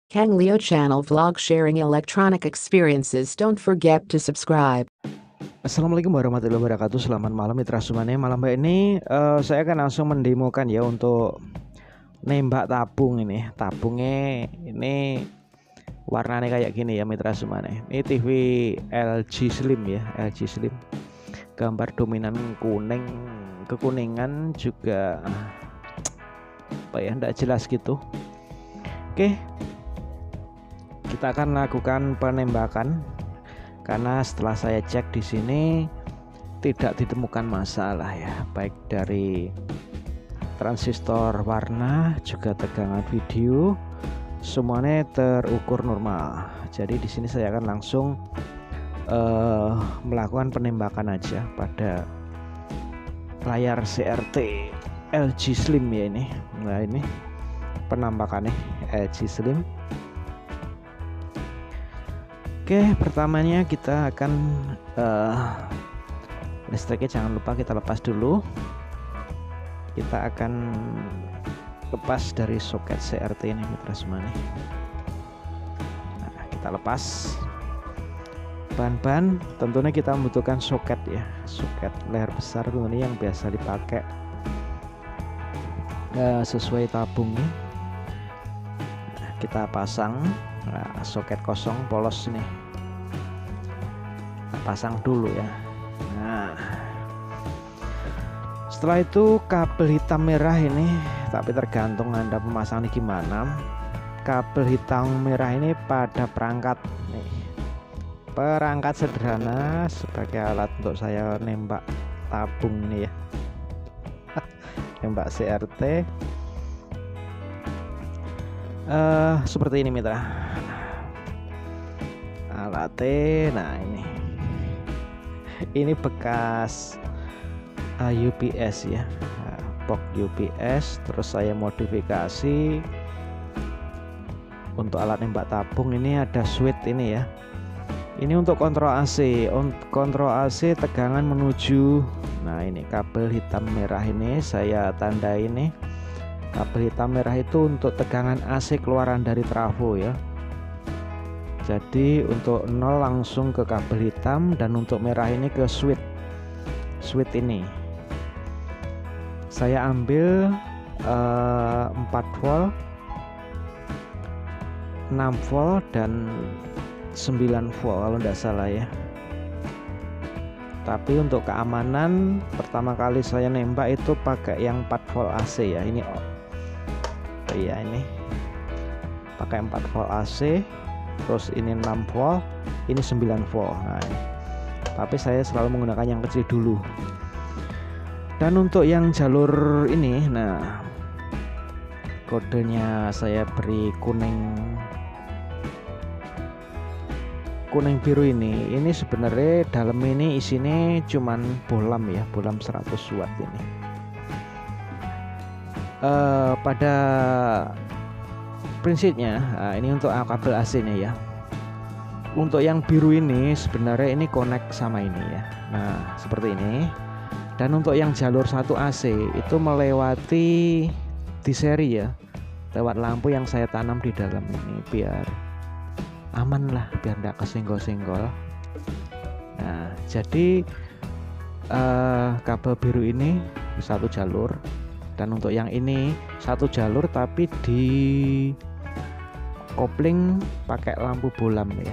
Kang Leo Channel vlog sharing electronic experiences. Don't forget to subscribe. Assalamualaikum warahmatullahi wabarakatuh. Selamat malam mitra Sumane. Malam ini saya akan langsung mendemokan ya untuk nembak tabung ini. Tabungnya ini warnanya kayak gini ya mitra Sumane. Ini TV LG Slim ya, LG Slim. Gambar dominan kuning, kekuningan juga apa ya, enggak jelas gitu. Oke. Kita akan lakukan penembakan. Karena setelah saya cek di sini tidak ditemukan masalah ya, baik dari transistor warna juga tegangan video semuanya terukur normal. Jadi di sini saya akan langsung melakukan penembakan aja pada layar CRT LG Slim ya ini. Nah ini penampakannya LG Slim. Oke, pertamanya kita akan listriknya jangan lupa kita lepas dulu. Kita akan lepas dari soket CRT ini mitra semua nih. Nah, kita lepas bahan-bahan. Tentunya kita membutuhkan soket ya, soket layar besar ini yang biasa dipakai sesuai tabungnya. Nah, kita pasang. Nah, soket kosong polos nih, kita pasang dulu ya. Nah, setelah itu kabel hitam merah ini, tapi tergantung Anda memasangnya gimana. Kabel hitam merah ini pada perangkat nih, perangkat sederhana sebagai alat untuk saya nembak tabung ini ya. Nembak CRT seperti ini mitra alatnya. Nah ini bekas UPS ya, box UPS. Terus saya modifikasi untuk alat nembak tabung. Ini ada switch ini ya, ini untuk kontrol AC, kontrol AC tegangan menuju. Nah ini kabel hitam merah ini saya tanda ini. Kabel hitam merah itu untuk tegangan AC keluaran dari trafo ya. Jadi untuk 0 langsung ke kabel hitam, dan untuk merah ini ke switch ini. Saya ambil 4 volt, 6 volt dan 9 volt kalau tidak salah ya. Tapi untuk keamanan pertama kali saya nembak itu pakai yang 4 volt AC ya. Ini iya, ini pakai 4 volt AC. Terus ini 6 volt, ini 9 volt. Nah, tapi saya selalu menggunakan yang kecil dulu. Dan untuk yang jalur ini, nah kodenya saya beri kuning biru ini. Ini sebenarnya dalam ini isinya cuman bohlam ya, bohlam 100 watt ini. Pada prinsipnya ini untuk kabel AC nya ya. Untuk yang biru ini sebenarnya ini connect sama ini ya. Nah seperti ini. Dan untuk yang jalur 1 AC itu melewati di seri ya, lewat lampu yang saya tanam di dalam ini biar aman lah, biar tidak kesenggol-senggol. Nah jadi kabel biru ini 1 jalur. Dan untuk yang ini 1 jalur tapi di kopling pakai lampu bohlam ya,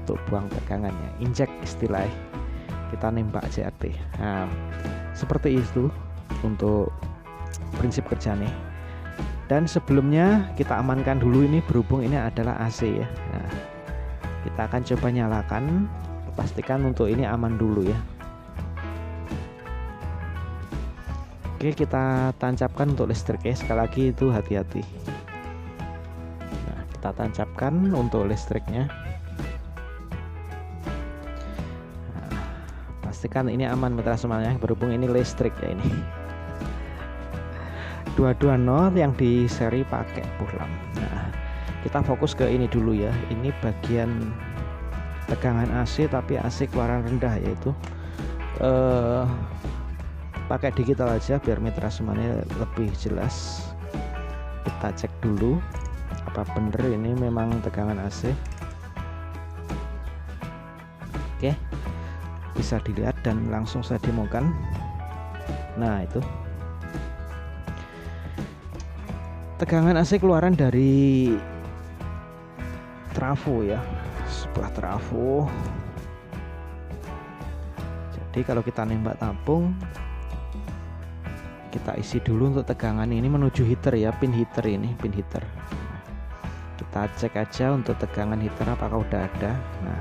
untuk buang tegangannya, injek istilah kita nembak CRT. Nah seperti itu untuk prinsip kerjanya. Dan sebelumnya kita amankan dulu ini, berhubung ini adalah AC ya. Nah kita akan coba nyalakan, pastikan untuk ini aman dulu ya. Oke, kita tancapkan untuk listriknya. Sekali lagi itu hati-hati. Nah, kita tancapkan untuk listriknya. Nah, pastikan ini aman mitra semuanya, berhubung ini listrik ya ini. Dua-dua not yang di seri pakai bohlam. Nah, kita fokus ke ini dulu ya. Ini bagian tegangan AC tapi AC keluaran rendah, yaitu pakai digital aja biar mitra semuanya lebih jelas. Kita cek dulu apa bener ini memang tegangan AC. Oke, bisa dilihat dan langsung saya demokan. Nah, itu tegangan AC keluaran dari trafo ya, sebuah trafo. Jadi kalau kita nembak tabung, kita isi dulu untuk tegangan ini menuju heater ya, pin heater ini, pin heater. Kita cek aja untuk tegangan heater apakah udah ada. Nah,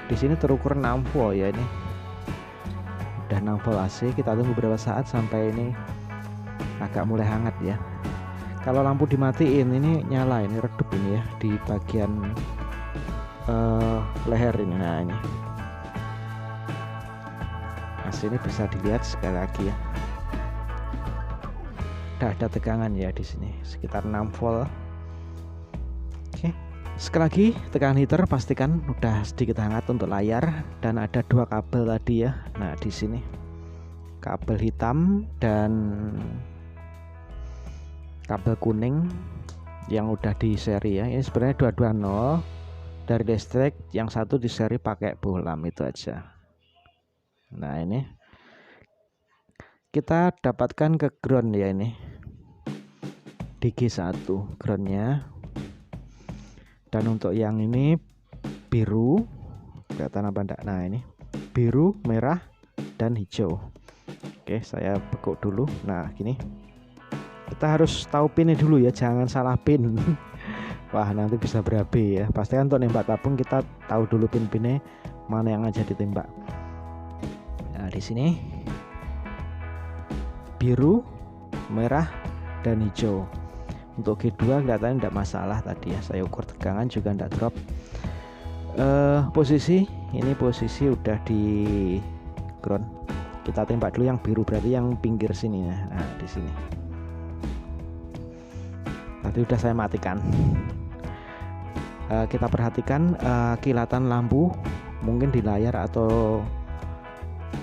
di sini terukur 6 volt ya, ini udah 6 volt AC. Kita tunggu beberapa saat sampai ini agak mulai hangat ya. Kalau lampu dimatiin ini nyala, ini redup ini ya di bagian leher ini. Nah, ini AC ini bisa dilihat sekali lagi ya. Ada tegangan ya di sini sekitar 6 volt. Oke, sekali lagi tegangan heater pastikan udah sedikit hangat untuk layar, dan ada 2 kabel tadi ya. Nah, di sini kabel hitam dan kabel kuning yang udah di seri ya. Ini sebenarnya 220 dari listrik, yang satu di seri pakai bohlam, itu aja. Nah, ini kita dapatkan ke ground ya, ini di G1 groundnya. Dan untuk yang ini biru, kelihatan apa enggak? Nah, ini biru, merah, dan hijau. Oke, saya bekuk dulu. Nah, gini kita harus tahu pinnya dulu ya, jangan salah pin. Wah, nanti bisa berabe ya. Pastikan untuk nembak tabung kita tahu dulu pin-pinnya mana yang aja ditembak. Nah, di sini biru, merah, dan hijau. Untuk G2 kelihatannya tidak masalah tadi ya, saya ukur tegangan juga tidak drop. Posisi ini posisi udah di ground. Kita tembak dulu yang biru, berarti yang pinggir sini ya. Nah, di sini tadi udah saya matikan. Kita perhatikan kilatan lampu mungkin di layar atau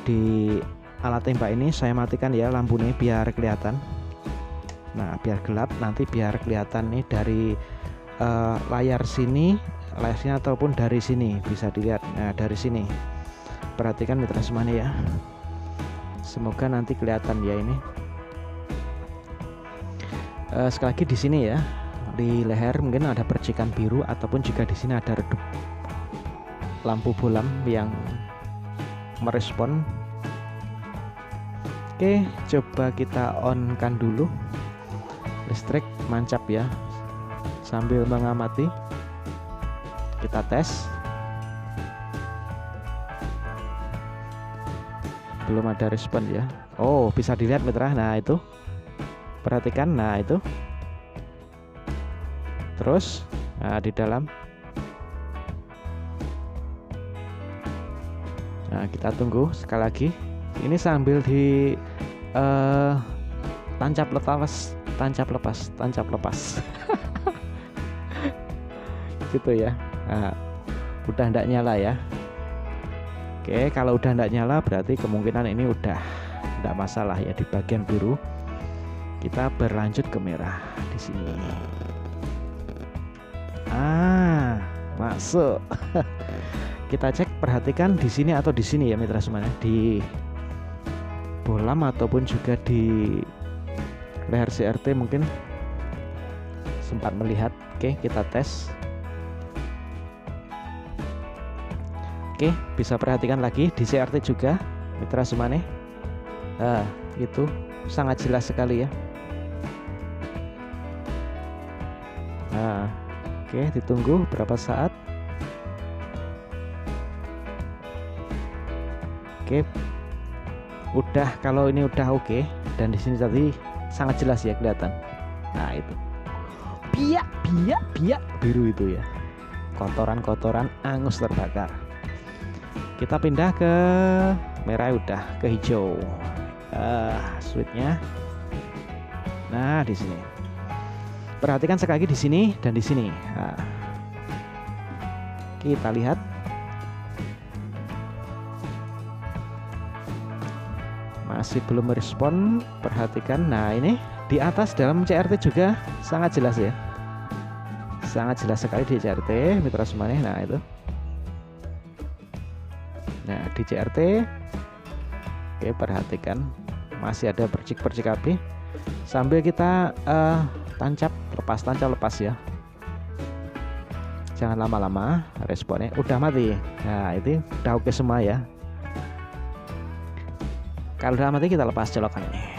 di alat tembak ini. Saya matikan ya lampunya biar kelihatan. Nah, biar gelap, nanti biar kelihatan nih dari layar sini ataupun dari sini bisa dilihat. Nah, dari sini perhatikan mitra semuanya ya, semoga nanti kelihatan ya. Ini sekali lagi di sini ya, di leher mungkin ada percikan biru, ataupun juga di sini ada redup lampu bohlam yang merespon. Oke, coba kita on kan dulu listrik, mancap ya, sambil mengamati. Kita tes, belum ada respon ya. Oh, bisa dilihat mitra. Nah, itu perhatikan. Nah, itu terus di dalam. Nah, kita tunggu sekali lagi. Ini sambil di tancap lepas gitu ya. Nah, udah ndak nyala ya. Oke, kalau udah ndak nyala berarti kemungkinan ini udah ndak masalah ya di bagian biru. Kita berlanjut ke merah di sini. Masuk. Kita cek, perhatikan di sini atau di sini ya mitra semuanya, di bohlam ataupun juga di leher CRT mungkin sempat melihat. Oke, kita tes. Oke, bisa perhatikan lagi di CRT juga mitra semuanya. Nah, itu sangat jelas sekali ya. Nah, oke, ditunggu berapa saat. Oke, udah, kalau ini udah oke, dan di sini tadi sangat jelas ya kelihatan. Nah, itu biak biru itu ya, kotoran angus terbakar. Kita pindah ke merah, udah ke hijau. Switchnya. Nah, di sini perhatikan sekali lagi di sini dan di sini. Nah, kita lihat. Masih belum merespon, perhatikan. Nah, ini di atas dalam CRT juga sangat jelas ya. sangat jelas sekali di CRT mitra semuanya. Nah itu, nah di CRT, oke perhatikan masih ada percik-percik api sambil kita tancap lepas ya, jangan lama-lama responnya. Udah mati, nah itu udah oke semua ya. Kalau udah mati kita lepas colokan ini.